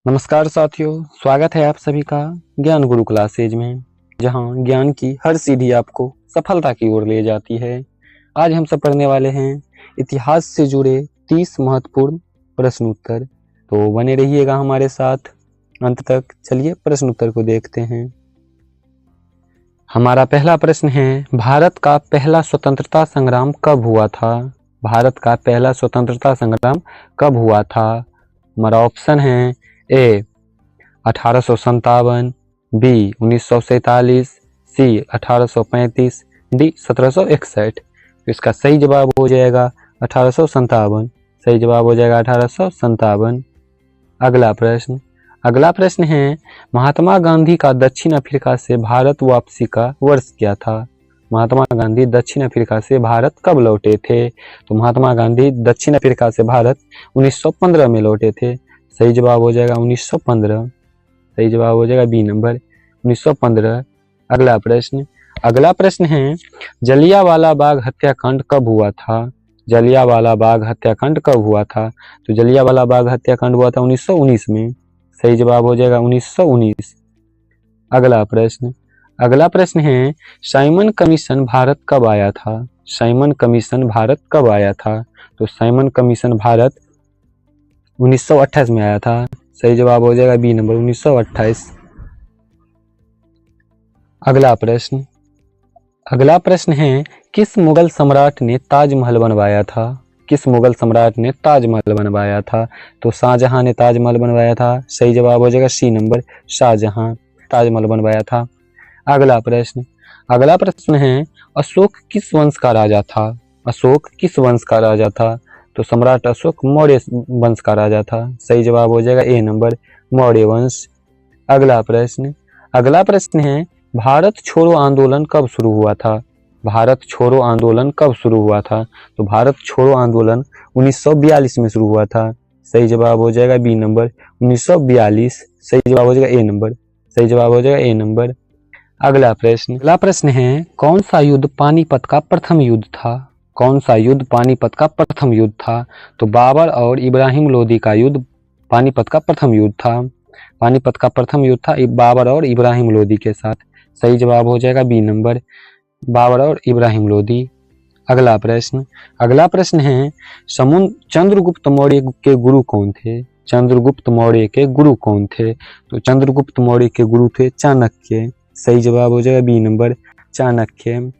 नमस्कार साथियों, स्वागत है आप सभी का ज्ञान गुरु क्लासेज में, जहां ज्ञान की हर सीढ़ी आपको सफलता की ओर ले जाती है। आज हम सब पढ़ने वाले हैं इतिहास से जुड़े 30 महत्वपूर्ण प्रश्न उत्तर। तो बने रहिएगा हमारे साथ अंत तक। चलिए प्रश्न उत्तर को देखते हैं। हमारा पहला प्रश्न है, भारत का पहला स्वतंत्रता संग्राम कब हुआ था? भारत का पहला स्वतंत्रता संग्राम कब हुआ था? हमारा ऑप्शन है ए 1857, बी 1947, सी 1835, डी 1761। तो इसका सही जवाब हो जाएगा 1857। सही जवाब हो जाएगा 1857। अगला प्रश्न है, महात्मा गांधी का दक्षिण अफ्रीका से भारत वापसी का वर्ष क्या था? महात्मा गांधी दक्षिण अफ्रीका से भारत कब लौटे थे? तो महात्मा गांधी दक्षिण अफ्रीका से भारत 1915 में लौटे थे। सही जवाब हो जाएगा 1915। सही जवाब हो जाएगा बी नंबर 1915। अगला प्रश्न है, जलियांवाला बाग हत्याकांड कब हुआ था? जलियांवाला बाग हत्याकांड कब हुआ था? तो जलियांवाला बाग हत्याकांड हुआ था 1919 में। सही जवाब हो जाएगा 1919। अगला प्रश्न है, साइमन कमीशन भारत कब आया था? साइमन कमीशन भारत कब आया था? तो साइमन कमीशन भारत 1928 में आया था। सही जवाब हो जाएगा बी नंबर 1928। अगला प्रश्न है, किस मुगल सम्राट ने ताजमहल बनवाया था? किस मुगल सम्राट ने ताजमहल बनवाया था? तो शाहजहां ने ताजमहल बनवाया था। सही जवाब हो जाएगा सी नंबर, शाहजहां ताजमहल बनवाया था। अगला प्रश्न है, अशोक किस वंश का राजा था? अशोक किस वंश का राजा था? तो सम्राट अशोक मौर्य वंश का राजा था। सही जवाब हो जाएगा ए नंबर, मौर्य वंश। अगला प्रश्न है, भारत छोड़ो आंदोलन कब शुरू हुआ था? भारत छोड़ो आंदोलन कब शुरू हुआ था? तो भारत छोड़ो आंदोलन 1942 में शुरू हुआ था। सही जवाब हो जाएगा बी नंबर 1942। सही जवाब हो जाएगा ए नंबर। सही जवाब हो जाएगा ए नंबर। अगला प्रश्न है, कौन सा युद्ध पानीपत का प्रथम युद्ध था? कौन सा युद्ध पानीपत का प्रथम युद्ध था? तो बाबर और इब्राहिम लोदी का युद्ध पानीपत का प्रथम युद्ध था। पानीपत का प्रथम युद्ध था बाबर और इब्राहिम लोदी के साथ। सही जवाब हो जाएगा बी नंबर, बाबर और इब्राहिम लोदी। अगला प्रश्न है, चंद्रगुप्त मौर्य के गुरु कौन थे? चंद्रगुप्त मौर्य के गुरु कौन थे? तो चंद्रगुप्त मौर्य के गुरु थे चाणक्य। सही जवाब हो जाएगा बी नंबर, चाणक्य।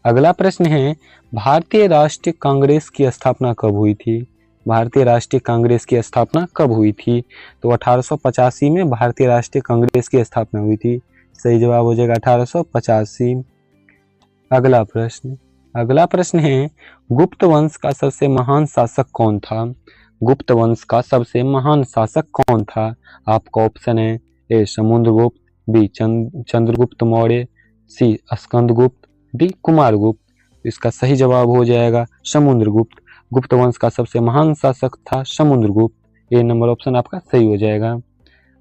अगला प्रश्न है, भारतीय राष्ट्रीय कांग्रेस की स्थापना कब हुई थी? भारतीय राष्ट्रीय कांग्रेस की स्थापना कब हुई थी? तो 1885 में भारतीय राष्ट्रीय कांग्रेस की स्थापना हुई थी। सही जवाब हो जाएगा 1885। अगला प्रश्न है, गुप्त वंश का सबसे महान शासक कौन था? गुप्त वंश का सबसे महान शासक कौन था? आपका ऑप्शन है ए समुद्रगुप्त, बी चंद्रगुप्त मौर्य, सी स्कंदगुप्त, डी कुमारगुप्त। इसका सही जवाब हो जाएगा समुद्रगुप्त। गुप्त वंश का सबसे महान शासक था समुद्रगुप्त। ए नंबर ऑप्शन आपका सही हो जाएगा।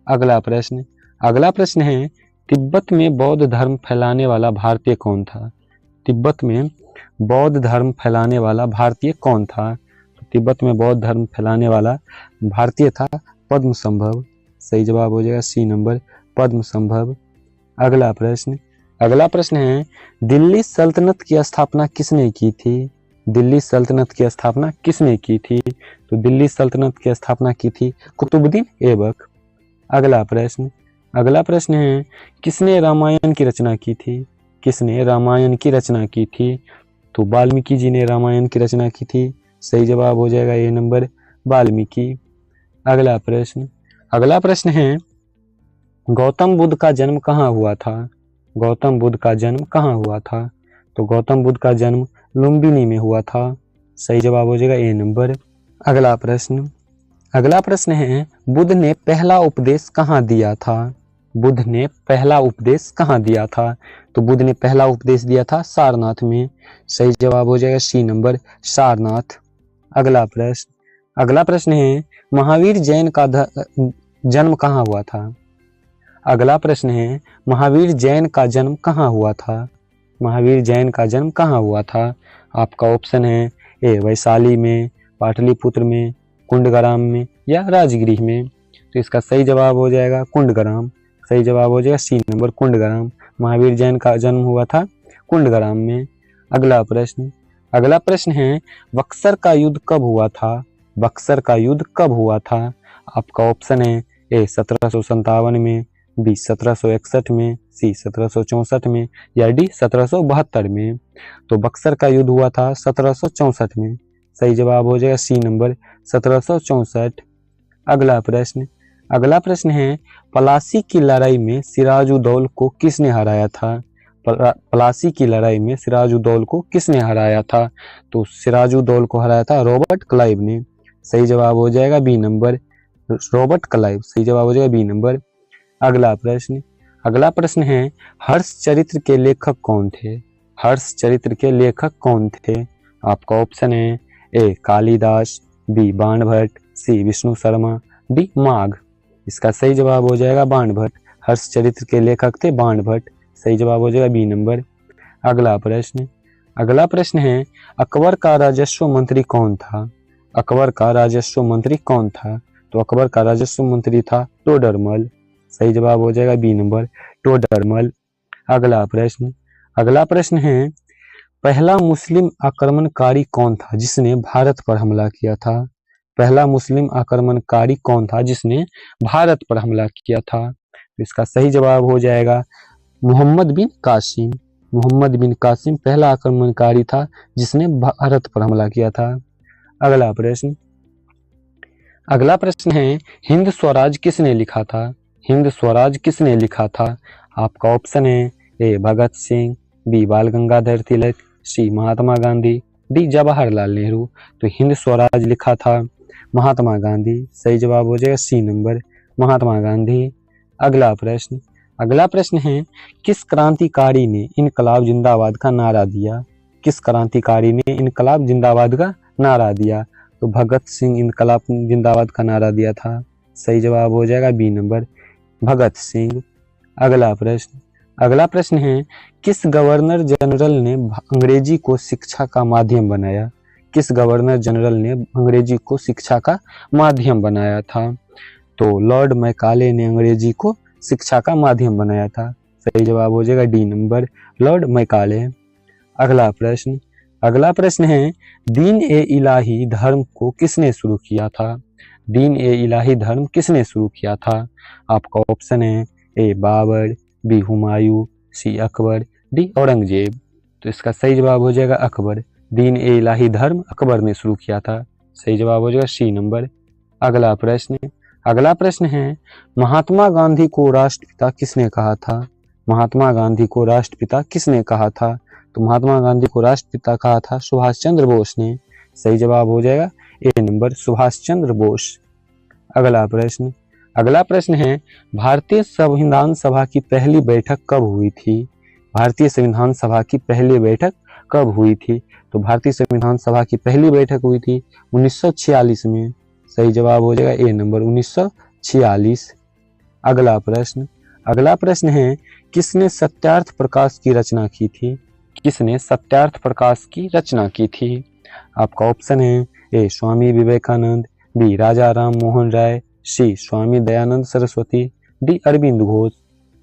अगला प्रश्न है, तिब्बत में बौद्ध धर्म फैलाने वाला भारतीय कौन था? तिब्बत में बौद्ध धर्म फैलाने वाला भारतीय कौन था? तो तिब्बत में बौद्ध धर्म फैलाने वाला भारतीय था पद्मसंभव। सही जवाब हो जाएगा सी नंबर, पद्मसंभव। अगला प्रश्न है, दिल्ली सल्तनत की स्थापना किसने की थी? दिल्ली सल्तनत की स्थापना किसने की थी? तो दिल्ली सल्तनत की स्थापना की थी कुतुबुद्दीन ऐबक। अगला प्रश्न है, किसने रामायण की रचना की थी? किसने रामायण की रचना की थी? तो वाल्मीकि जी ने रामायण की रचना की थी। सही जवाब हो जाएगा ए नंबर, वाल्मीकि। अगला प्रश्न है, गौतम बुद्ध का जन्म कहाँ हुआ था? गौतम बुद्ध का जन्म कहाँ हुआ था? तो गौतम बुद्ध का जन्म लुम्बिनी में हुआ था। सही जवाब हो जाएगा ए नंबर। अगला प्रश्न है, बुद्ध ने पहला उपदेश कहाँ दिया था? बुद्ध ने पहला उपदेश कहाँ दिया था? तो बुद्ध ने पहला उपदेश दिया था सारनाथ में। सही जवाब हो जाएगा सी नंबर, सारनाथ। अगला प्रश्न है, महावीर जैन का जन्म कहाँ हुआ था? अगला प्रश्न है, महावीर जैन का जन्म कहाँ हुआ था? महावीर जैन का जन्म कहाँ हुआ था? आपका ऑप्शन है ए वैशाली में, पाटलिपुत्र में, कुंडग्राम में या राजगृह में। तो इसका सही जवाब हो जाएगा कुंडग्राम। सही जवाब हो जाएगा सी नंबर कुंडग्राम। महावीर जैन का जन्म हुआ था कुंडग्राम में। अगला प्रश्न है बक्सर का युद्ध कब हुआ था? बक्सर का युद्ध कब हुआ था? आपका ऑप्शन है ए 1757 में, बी 1761 में, सी 1764 में या डी 1772 में। तो बक्सर का युद्ध हुआ था 1764 में। सही जवाब हो जाएगा सी नंबर 1764। अगला प्रश्न है पलासी की लड़ाई में सिराजुद्दौला को किसने हराया था? पलासी की लड़ाई में सिराजुद्दौला को किसने हराया था? तो सिराजुद्दौला को हराया था रॉबर्ट क्लाइव ने। सही जवाब हो जाएगा बी नंबर रॉबर्ट क्लाइव। सही जवाब हो जाएगा बी नंबर। अगला प्रश्न है हर्ष चरित्र के लेखक कौन थे? हर्ष चरित्र के लेखक कौन थे? आपका ऑप्शन है ए कालिदास, बी बाणभट्ट, सी विष्णु शर्मा, डी माघ। इसका सही जवाब हो जाएगा बाणभट्ट। हर्ष चरित्र के लेखक थे बाणभट्ट। सही जवाब हो जाएगा बी नंबर। अगला प्रश्न है अकबर का राजस्व मंत्री कौन था? अकबर का राजस्व मंत्री कौन था? तो अकबर का राजस्व मंत्री था टोडरमल। सही जवाब हो जाएगा बी नंबर टोडरमल। अगला प्रश्न है पहला मुस्लिम आक्रमणकारी कौन था जिसने भारत पर हमला किया था? पहला मुस्लिम आक्रमणकारी कौन था जिसने भारत पर हमला किया था? तो इसका सही जवाब हो जाएगा मोहम्मद बिन कासिम। मोहम्मद बिन कासिम पहला आक्रमणकारी था जिसने भारत पर हमला किया था। अगला प्रश्न है हिंद स्वराज किसने लिखा था? हिंद स्वराज किसने लिखा था? आपका ऑप्शन है ए भगत सिंह, बी बाल गंगाधर तिलक, सी महात्मा गांधी, डी जवाहरलाल नेहरू। तो हिंद स्वराज लिखा था महात्मा गांधी। सही जवाब हो जाएगा सी नंबर महात्मा गांधी। अगला प्रश्न है किस क्रांतिकारी ने इनकलाब जिंदाबाद का नारा दिया? किस क्रांतिकारी ने इनकलाब जिंदाबाद का नारा दिया? तो भगत सिंह इनकलाब जिंदाबाद का नारा दिया था। सही जवाब हो जाएगा बी नंबर भगत सिंह। अगला प्रश्न है किस गवर्नर जनरल ने अंग्रेजी को शिक्षा का माध्यम बनाया? किस गवर्नर जनरल ने अंग्रेजी को शिक्षा का माध्यम बनाया था? तो लॉर्ड मैकाले ने अंग्रेजी को शिक्षा का माध्यम बनाया था। सही जवाब हो जाएगा डी नंबर लॉर्ड मैकाले। अगला प्रश्न है दीन ए इलाही धर्म को किसने शुरू किया था? दीन ए इलाही धर्म किसने शुरू किया था? आपका ऑप्शन है ए बाबर, बी हुमायूं, सी अकबर, डी औरंगजेब। तो इसका सही जवाब हो जाएगा अकबर। दीन ए इलाही धर्म अकबर ने शुरू किया था। सही जवाब हो जाएगा सी नंबर। अगला प्रश्न है महात्मा गांधी को राष्ट्रपिता किसने कहा था? महात्मा गांधी को राष्ट्रपिता किसने कहा था? तो महात्मा गांधी को राष्ट्रपिता कहा था सुभाष चंद्र बोस ने। सही जवाब हो जाएगा ए नंबर सुभाष चंद्र बोस। अगला प्रश्न है भारतीय संविधान सभा की पहली बैठक कब हुई थी? भारतीय संविधान सभा की पहली बैठक कब हुई थी? तो भारतीय संविधान सभा की पहली बैठक हुई थी 1946 में। सही जवाब हो जाएगा ए नंबर 1946। अगला प्रश्न है किसने सत्यार्थ प्रकाश की रचना की थी? किसने सत्यार्थ प्रकाश की रचना की थी? आपका ऑप्शन है ए स्वामी विवेकानंद, बी राजा राम मोहन राय, सी स्वामी दयानंद सरस्वती, डी अरविंद घोष।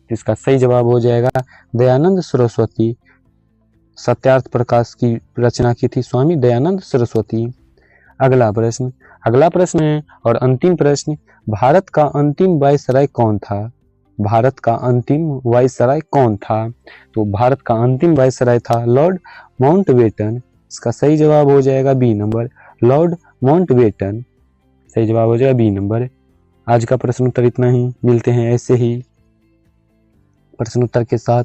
इसका सही जवाब हो जाएगा दयानंद सरस्वती। सत्यार्थ प्रकाश की रचना की थी स्वामी दयानंद सरस्वती। अगला प्रश्न है और अंतिम प्रश्न भारत का अंतिम वायसराय कौन था? भारत का अंतिम वायसराय कौन था? तो भारत का अंतिम वायसराय था लॉर्ड माउंटबेटन। इसका सही जवाब हो जाएगा बी नंबर लॉर्ड माउंटबेटन। सही जवाब हो जाएगा बी नंबर। आज का प्रश्न उत्तर इतना ही। मिलते हैं ऐसे ही प्रश्न उत्तर के साथ